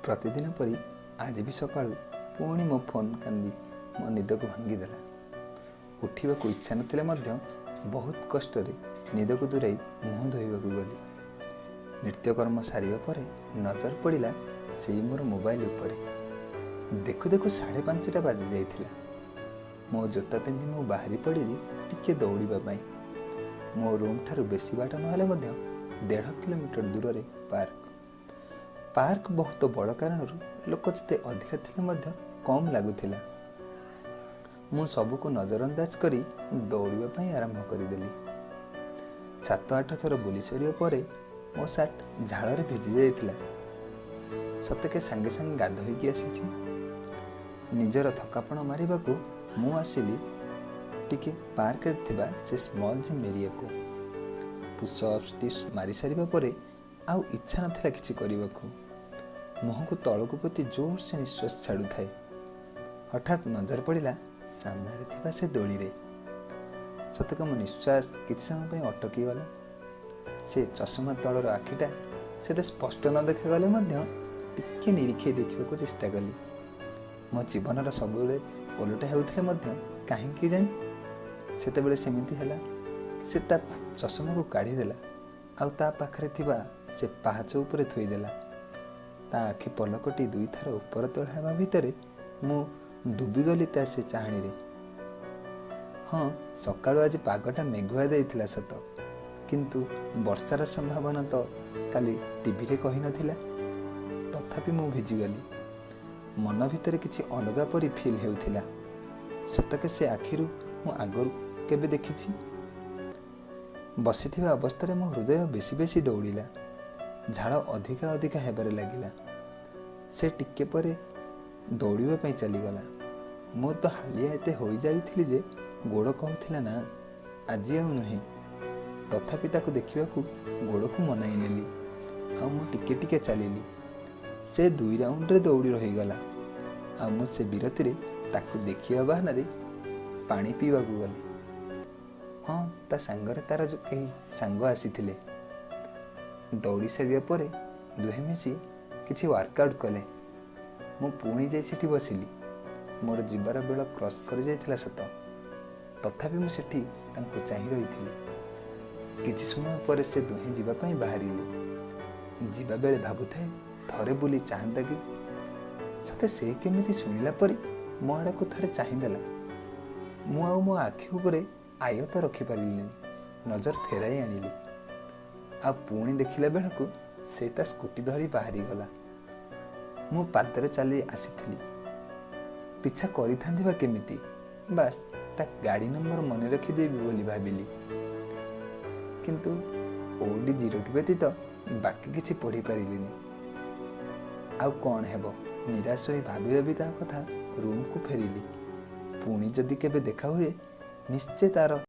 प्रतिदिन परी आज भी सकाळू पुणी मो फोन कांदी मो निद को भांगीदेला। उठा इच्छा नथिले मध्य बहुत कष्ट निद को दूरे मुह धोइबा गली। नित्यकर्म सारिबा परे नजर पड़ा से मोर मोबाइल उपरे। देखु देखु 5:30 बाजी जाइथिला। मो जोता पिंधि मु बाहरी पड़ी टिके दौड़ापी। मो रूम ठारू बेसी बाट नहेले 1.5 किलोमीटर दूर रे पार्क बहुत बड़ कारण लोक जिते अधिका थिले कम लगुला। मु सबको नजरअंदाज करी दौड़ापी आरंभ करदेली। 7-8 थर बुली सरिया परे मो सार्ट झाड़ भिजी जाइथिला। सतके सांगे सांगे गाधोईकी आसीछि। निजर थकापण मारिबाकू मु आसिली टिके पार्क रे थिबा से स्मॉल जिम एरिया को। पुशअप्स मारी सारिबा परे आउ इच्छा नथिला किछि करिबाकू। मुह को तलकू पोती जोर से निश्वास छाड़ू थाए। हठात नजर पड़ा सामने थिबा से दोली रे। सतक मो निश्वास किछि समय पई अटकी गला। से चश्मा तलर आखिटा से स्पष्ट न देखा गले टिके निरीक्षे देखा चेष्टा कली। मो जीवनर सब ओलटा होउथिले कहीं जानी सेतेबेले सेमिति हैला। से ता चश्मा को काढ़ीदेला आउ ता पाखरे थिबा से पाहाच उपरे थोईदेला। ता आखि पलकटी 2 थर ऊपर तळ हेबा भितरे मु डुबीगली ता से चाहणी रे। हाँ, सकाळु आज पागटा मेघुआ देइथिला सत, किंतु वर्षार संभावना तो काली टीवी रे कहि नथिला। तथापि मु भिजिगली। मन भितरे किछि अलगा परी फील हेउथिला। सतके से आखिरु मु आगरु केबे देखिछि। बसिथिबा अवस्था मो हृदय बेसी बेसी दौड़िला। झाड़ अधिका अधिका हेबारे लागिला। से टिके परे दौड़ापी चलीगला। मु तो हालिया एते होई जाइथिली जे गोड़ कहूथिला ना आज आउ नुहे। तथापि ताकू देखिबाकू गोड़ को मनाई नेली आ मु टिके टिके चलिली। से 2 राउंड रे दौड़ी रहीगला। आ मु से विरति रे ताकू देखिबा बहाना रे पानी पीवाकू गली। हाँ, ता सांगरे तार जो कहीं सांग आसीथिले। दौड़ी सारिया परे दुहे मिसी किछि वर्कआउट कले। मु पुणी जाई सेठी बसिली। मोर जीवार बेल क्रॉस कर जाइथिला सत, तथापि मु सेठी तांको चाहि रहिथिली। किछि समय परे से दुहे जीवा पई बाहरिले। जीवा बेले भाबुथाए थरे बुली चाहंता कि सते से केमिति सुनिला परी मो आड़ा को थरे चाहिदेला। मु आउ मो आखि उपरे आयत रखि पारिलिनी। नजर फेराई आनिली। आ पुणी देखिला बेलकू से ता स्कूटी धरी बाहरी गला। मु पादरे चली आसीथिली। पिछा करिथांदिबा केमिति, बास ता गाड़ी नंबर मने रखी देबी बोली भाबिली। किंतु ओडी 02 व्यतीत बाकी किछि पढ़ी पारिलिनी। आउ कौन हेबो, निराश होई भाबी भाबी ता कथा रूम को फेरिली। पुणी जदि केबे देखा हुए निश्चय तार